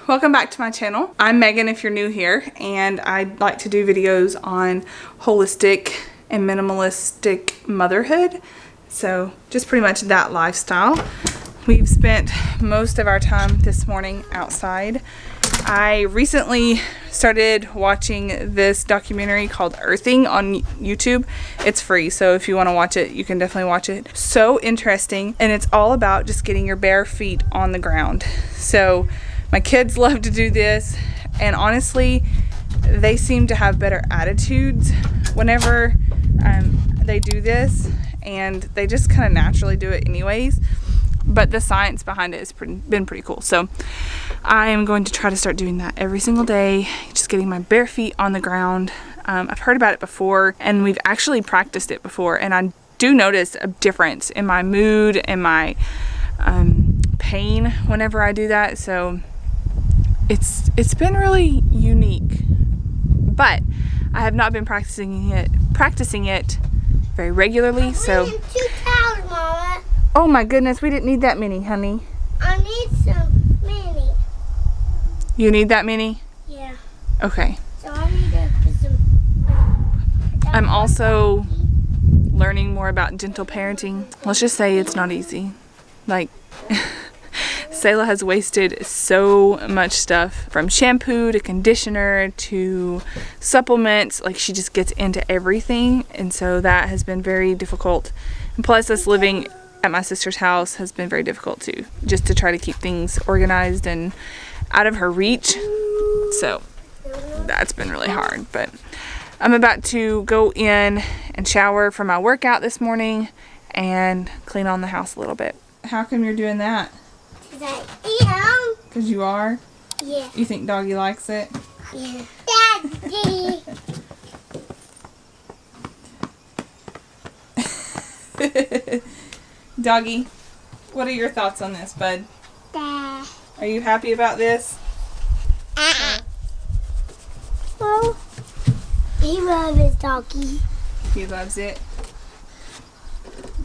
Welcome back to my channel. I'm Megan if you're new here, and I'd like to do videos on holistic and minimalistic motherhood. So just pretty much that lifestyle. We've spent most of our time this morning outside. I recently started watching this documentary called Earthing on YouTube. It's free, so if you want to watch it, you can definitely watch it. So interesting, and it's all about just getting your bare feet on the ground. So my kids love to do this, and honestly, they seem to have better attitudes whenever they do this, and they just kind of naturally do it anyways. But the science behind it has been pretty cool. So I am going to try to start doing that every single day, just getting my bare feet on the ground. I've heard about it before, and we've actually practiced it before, and I do notice a difference in my mood and my pain whenever I do that. So it's been really unique, but I have not been practicing it very regularly. So 2 towels, Mama. Oh my goodness, we didn't need that many, honey. I need some mini. You need that many? Yeah. Okay. So I need to put some. I'm also learning more about gentle parenting. Let's just say it's not easy. Like, Selah has wasted so much stuff, from shampoo to conditioner to supplements. Like, she just gets into everything, and so that has been very difficult. And plus, us living at my sister's house has been very difficult too, just to try to keep things organized and out of her reach. So that's been really hard. But I'm about to go in and shower for my workout this morning and clean on the house a little bit. How come you're doing that? Because I am. Because you are? Yeah. You think Doggy likes it? Yeah. Daddy. Doggy, what are your thoughts on this, bud? Dad. Are you happy about this? Well, he loves his doggy. He loves it.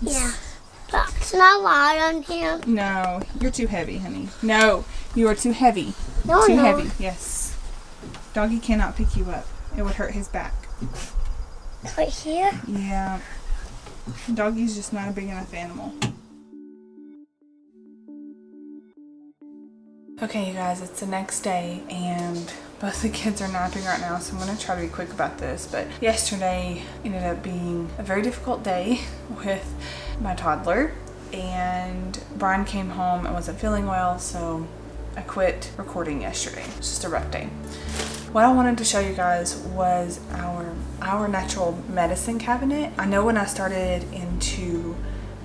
Yeah. But it's not loud on him. No, you're too heavy, honey. No, you are too heavy. No, too no. heavy, yes. Doggy cannot pick you up. It would hurt his back. Right here? Yeah. Doggy's just not a big enough animal. Okay, you guys, it's the next day, and both the kids are napping right now, so I'm going to try to be quick about this. But yesterday ended up being a very difficult day with my toddler, and Brian came home and wasn't feeling well, so I quit recording yesterday. It was just a rough day. What I wanted to show you guys was our natural medicine cabinet. I know when I started into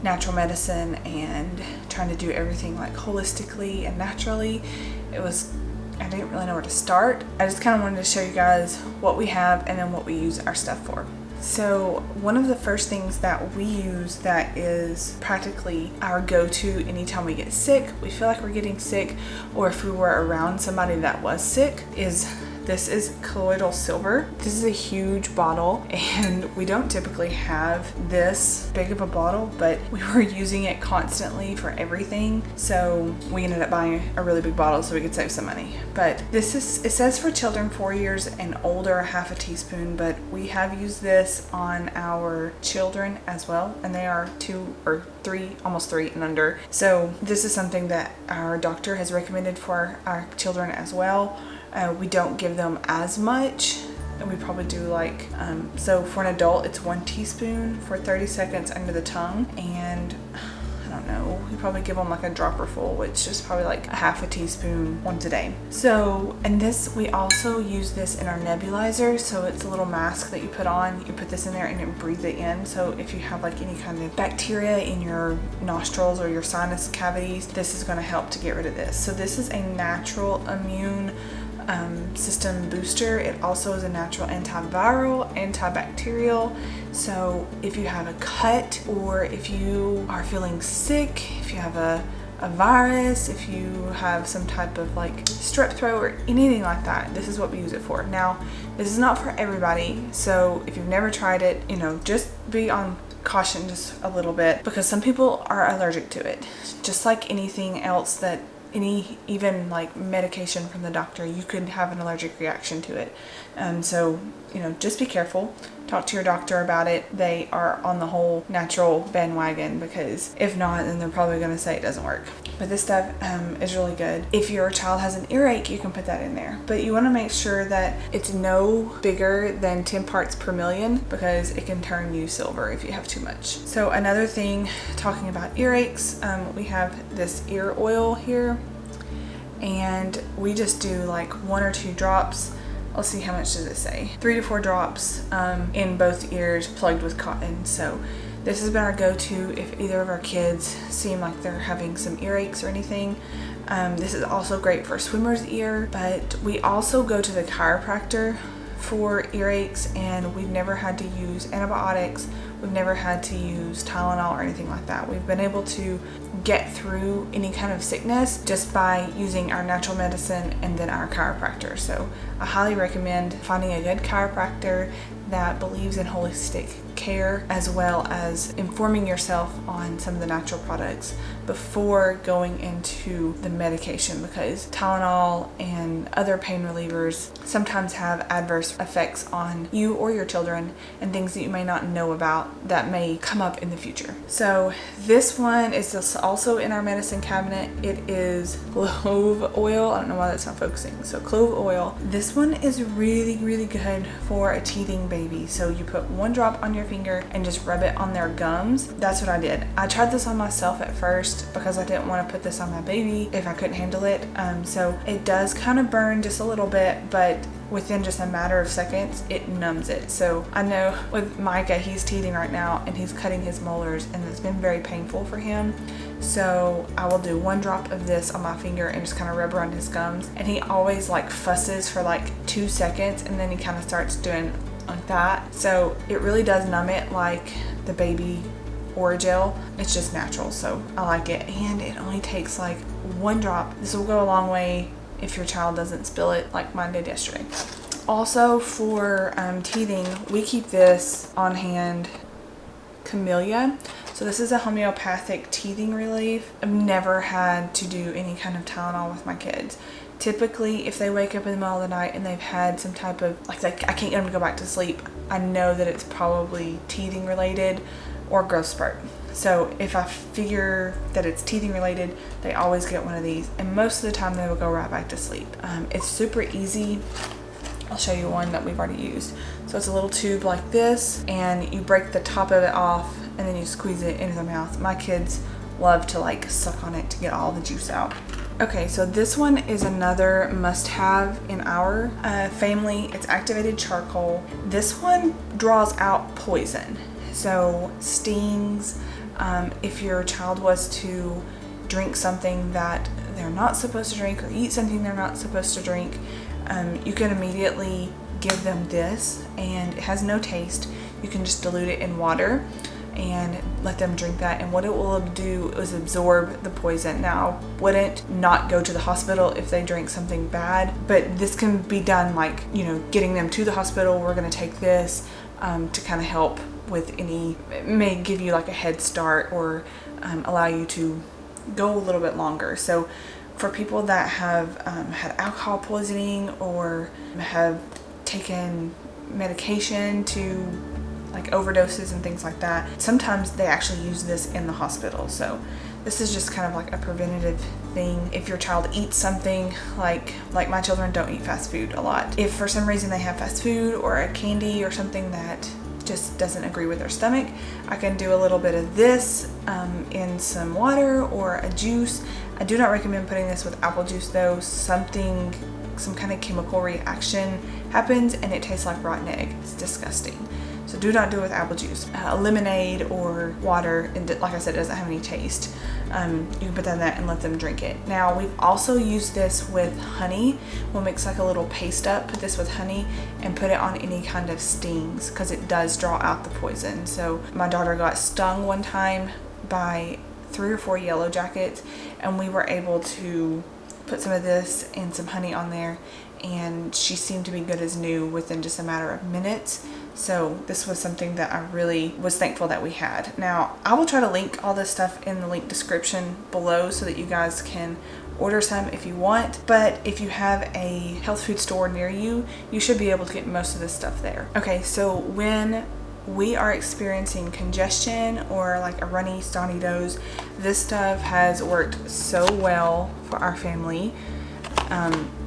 natural medicine and trying to do everything like holistically and naturally, I didn't really know where to start. I just kind of wanted to show you guys what we have and then what we use our stuff for. So one of the first things that we use that is practically our go-to anytime we get sick, we feel like we're getting sick, or if we were around somebody that was sick, is this is Colloidal Silver. This is a huge bottle, and we don't typically have this big of a bottle, but we were using it constantly for everything. So we ended up buying a really big bottle so we could save some money. But this is, it says for children 4 years and older, half a teaspoon, but we have used this on our children as well, and they are 2 or 3, almost 3 and under. So this is something that our doctor has recommended for our children as well. We don't give them as much, and we probably do like, so for an adult it's 1 teaspoon for 30 seconds under the tongue, and I don't know, we probably give them like a dropper full, which is probably like a half a teaspoon once a day. So, and this, we also use this in our nebulizer, so it's a little mask that you put on, you put this in there and it breathes it in. So if you have like any kind of bacteria in your nostrils or your sinus cavities, this is going to help to get rid of this. So this is a natural immune system booster. It also is a natural antiviral, antibacterial. So if you have a cut, or if you are feeling sick, if you have a virus, if you have some type of like strep throat or anything like that, this is what we use it for. Now, this is not for everybody, so if you've never tried it, you know, just be on caution just a little bit, because some people are allergic to it. Just like anything else, that even like medication from the doctor, you could have an allergic reaction to it. So, you know, just be careful. Talk to your doctor about it. They are on the whole natural bandwagon, because if not, then they're probably going to say it doesn't work. But this stuff is really good. If your child has an earache, you can put that in there. But you want to make sure that it's no bigger than 10 parts per million, because it can turn you silver if you have too much. So another thing, talking about earaches, we have this ear oil here, and we just do like 1 or 2 drops. Let's see, how much does it say? 3 to 4 drops in both ears, plugged with cotton. So this has been our go-to if either of our kids seem like they're having some earaches or anything. This is also great for swimmer's ear, but we also go to the chiropractor for earaches, and we've never had to use antibiotics. We've never had to use Tylenol or anything like that. We've been able to get through any kind of sickness just by using our natural medicine and then our chiropractor. So I highly recommend finding a good chiropractor that believes in holistic care, as well as informing yourself on some of the natural products before going into the medication, because Tylenol and other pain relievers sometimes have adverse effects on you or your children, and things that you may not know about that may come up in the future. So this one is also in our medicine cabinet. It is clove oil. I don't know why that's not focusing. So clove oil. This one is really, really good for a teething baby. So you put 1 drop on your finger and just rub it on their gums. That's what I did. I tried this on myself at first because I didn't want to put this on my baby if I couldn't handle it. So it does kind of burn just a little bit, but within just a matter of seconds, it numbs it. So I know with Micah, he's teething right now and he's cutting his molars, and it's been very painful for him. So I will do 1 drop of this on my finger and just kind of rub around his gums. And he always like fusses for like 2 seconds, and then he kind of starts doing like that. So it really does numb it like the baby Oragel. It's just natural, so I like it. And it only takes like 1 drop. This will go a long way if your child doesn't spill it like mine did yesterday. Also for teething, we keep this on hand, Camellia. So this is a homeopathic teething relief. I've never had to do any kind of Tylenol with my kids. Typically, if they wake up in the middle of the night and they've had some type of, like I can't get them to go back to sleep, I know that it's probably teething related or growth spurt. So if I figure that it's teething related, they always get one of these, and most of the time they will go right back to sleep. It's super easy. I'll show you one that we've already used. So it's a little tube like this, and you break the top of it off and then you squeeze it into their mouth. My kids love to like suck on it to get all the juice out. Okay, so this one is another must-have in our family. It's activated charcoal. This one draws out poison, so stings. If your child was to drink something that they're not supposed to drink or eat something they're not supposed to drink, you can immediately give them this, and it has no taste. You can just dilute it in water and let them drink that, and what it will do is absorb the poison. Now, I wouldn't not go to the hospital if they drink something bad, but this can be done like, you know, getting them to the hospital. We're going to take this to kind of help with any, it may give you like a head start, or allow you to go a little bit longer. So for people that have had alcohol poisoning or have taken medication to like overdoses and things like that, sometimes they actually use this in the hospital. So this is just kind of like a preventative thing. If your child eats something, like my children don't eat fast food a lot. If for some reason they have fast food or a candy or something that just doesn't agree with their stomach, I can do a little bit of this in some water or a juice. I do not recommend putting this with apple juice though. Some kind of chemical reaction happens and it tastes like rotten egg. It's disgusting. So do not do it with apple juice. Lemonade or water, and like I said, it doesn't have any taste. You can put that in that and let them drink it. Now, we've also used this with honey. We'll mix like a little paste up, put this with honey, and put it on any kind of stings, because it does draw out the poison. So my daughter got stung one time by 3 or 4 yellow jackets, and we were able to put some of this and some honey on there, and she seemed to be good as new within just a matter of minutes. So this was something that I really was thankful that we had. Now, I will try to link all this stuff in the link description below so that you guys can order some if you want. But if you have a health food store near you, you should be able to get most of this stuff there. Okay, so when we are experiencing congestion or like a runny, stony nose, this stuff has worked so well for our family.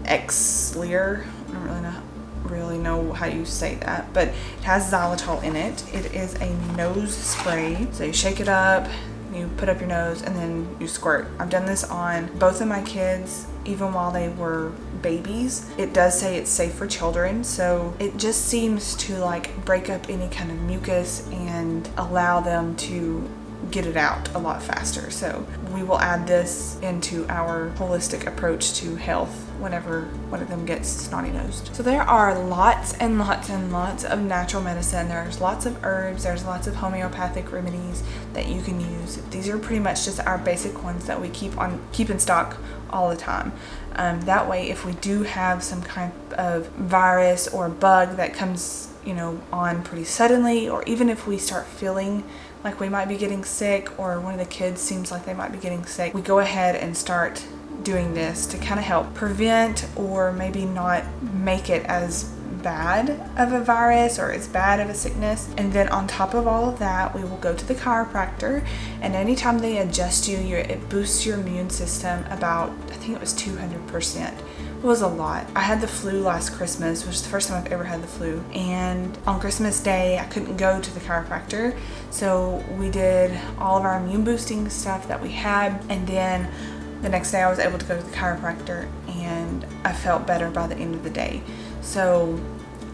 Xlear, I don't really know how you say that, but it has xylitol in it. It is a nose spray. So you shake it up, you put up your nose, and then you squirt. I've done this on both of my kids, even while they were babies. It does say it's safe for children, so it just seems to like break up any kind of mucus and allow them to get it out a lot faster. So we will add this into our holistic approach to health whenever one of them gets snotty-nosed. So there are lots and lots and lots of natural medicine. There's lots of herbs, there's lots of homeopathic remedies that you can use. These are pretty much just our basic ones that we keep in stock all the time. That way, if we do have some kind of virus or bug that comes, on pretty suddenly, or even if we start feeling like we might be getting sick, or one of the kids seems like they might be getting sick, we go ahead and start doing this to kind of help prevent or maybe not make it as bad of a virus or as bad of a sickness. And then on top of all of that, we will go to the chiropractor, and anytime they adjust you, it boosts your immune system about, I think it was 200%. It was a lot. I had the flu last Christmas, which is the first time I've ever had the flu, and on Christmas Day I couldn't go to the chiropractor, so we did all of our immune boosting stuff that we had, and then the next day I was able to go to the chiropractor and I felt better by the end of the day. So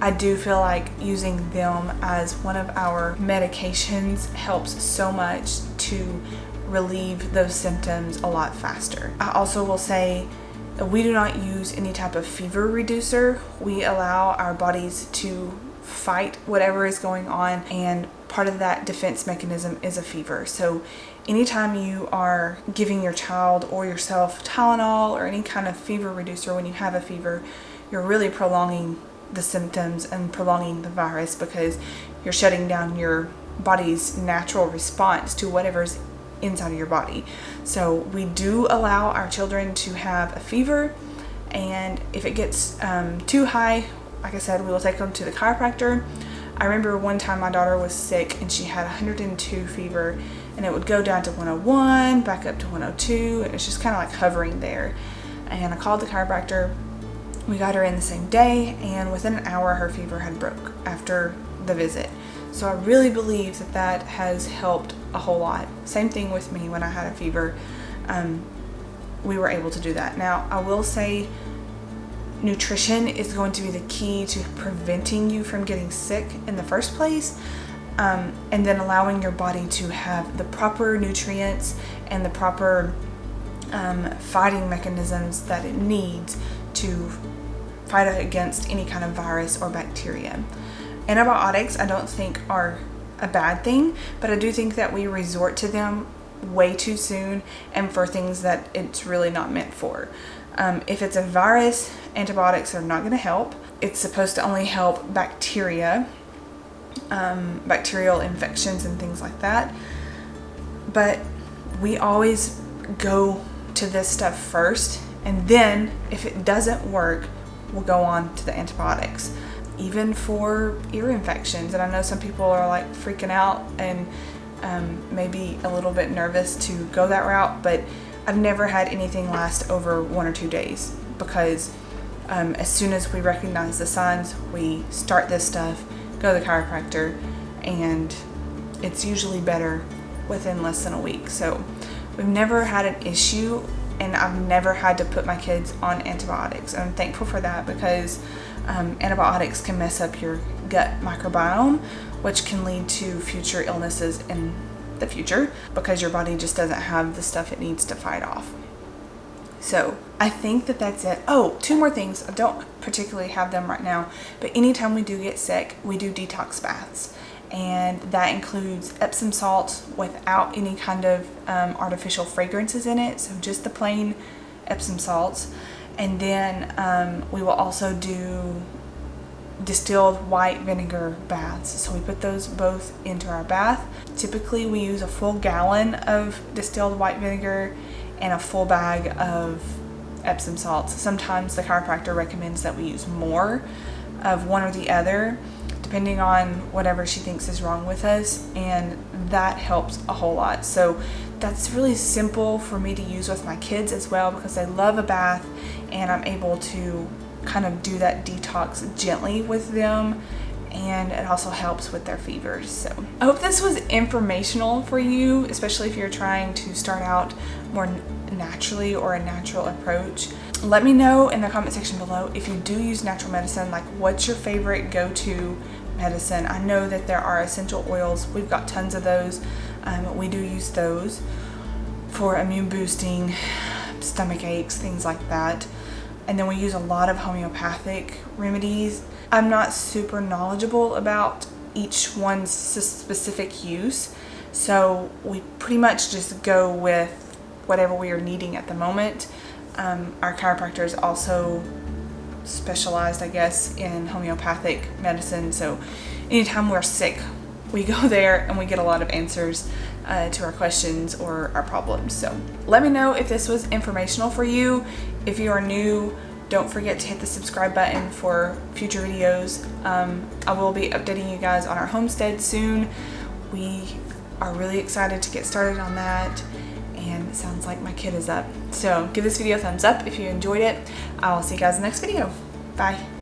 I do feel like using them as one of our medications helps so much to relieve those symptoms a lot faster. I also will say we do not use any type of fever reducer. We allow our bodies to fight whatever is going on, and part of that defense mechanism is a fever. So anytime you are giving your child or yourself Tylenol or any kind of fever reducer when you have a fever, you're really prolonging the symptoms and prolonging the virus, because you're shutting down your body's natural response to whatever's inside of your body. So we do allow our children to have a fever, and if it gets too high, like I said, we will take them to the chiropractor. I remember one time my daughter was sick and she had 102 fever, and it would go down to 101, back up to 102, and it's just kind of like hovering there. And I called the chiropractor. We got her in the same day, and within an hour her fever had broke after the visit. So I really believe that that has helped a whole lot. Same thing with me when I had a fever. We were able to do that. Now, I will say nutrition is going to be the key to preventing you from getting sick in the first place, and then allowing your body to have the proper nutrients and the proper fighting mechanisms that it needs to fight against any kind of virus or bacteria. Antibiotics I don't think are a bad thing, but I do think that we resort to them way too soon and for things that it's really not meant for. If it's a virus, antibiotics are not going to help. It's supposed to only help bacteria, bacterial infections and things like that. But we always go to this stuff first, and then if it doesn't work, we'll go on to the antibiotics. Even for ear infections, and I know some people are like freaking out and maybe a little bit nervous to go that route, but I've never had anything last over 1 or 2 days, because as soon as we recognize the signs, we start this stuff, go to the chiropractor, and it's usually better within less than a week. So we've never had an issue, and I've never had to put my kids on antibiotics. I'm thankful for that, because antibiotics can mess up your gut microbiome, which can lead to future illnesses in the future, because your body just doesn't have the stuff it needs to fight off. So I think that that's it. Oh, 2 more things. I don't particularly have them right now, but anytime we do get sick, we do detox baths. And that includes Epsom salt without any kind of artificial fragrances in it. So just the plain Epsom salts. And then we will also do distilled white vinegar baths. So we put those both into our bath. Typically we use a full gallon of distilled white vinegar and a full bag of Epsom salts. Sometimes the chiropractor recommends that we use more of one or the other, depending on whatever she thinks is wrong with us, and that helps a whole lot. So that's really simple for me to use with my kids as well, because they love a bath, and I'm able to kind of do that detox gently with them, and it also helps with their fevers. So I hope this was informational for you, especially if you're trying to start out more naturally or a natural approach. Let me know in the comment section below if you do use natural medicine, like what's your favorite go-to medicine. I know that there are essential oils. We've got tons of those. We do use those for immune boosting, stomach aches, things like that. And then we use a lot of homeopathic remedies. I'm not super knowledgeable about each one's specific use, so we pretty much just go with whatever we are needing at the moment. Our chiropractor is also specialized, I guess, in homeopathic medicine, so anytime we're sick, we go there and we get a lot of answers to our questions or our problems. So let me know if this was informational for you. If you are new, don't forget to hit the subscribe button for future videos. I will be updating you guys on our homestead soon. We are really excited to get started on that, and it sounds like my kid is up. So give this video a thumbs up if you enjoyed it. I'll see you guys in the next video. Bye.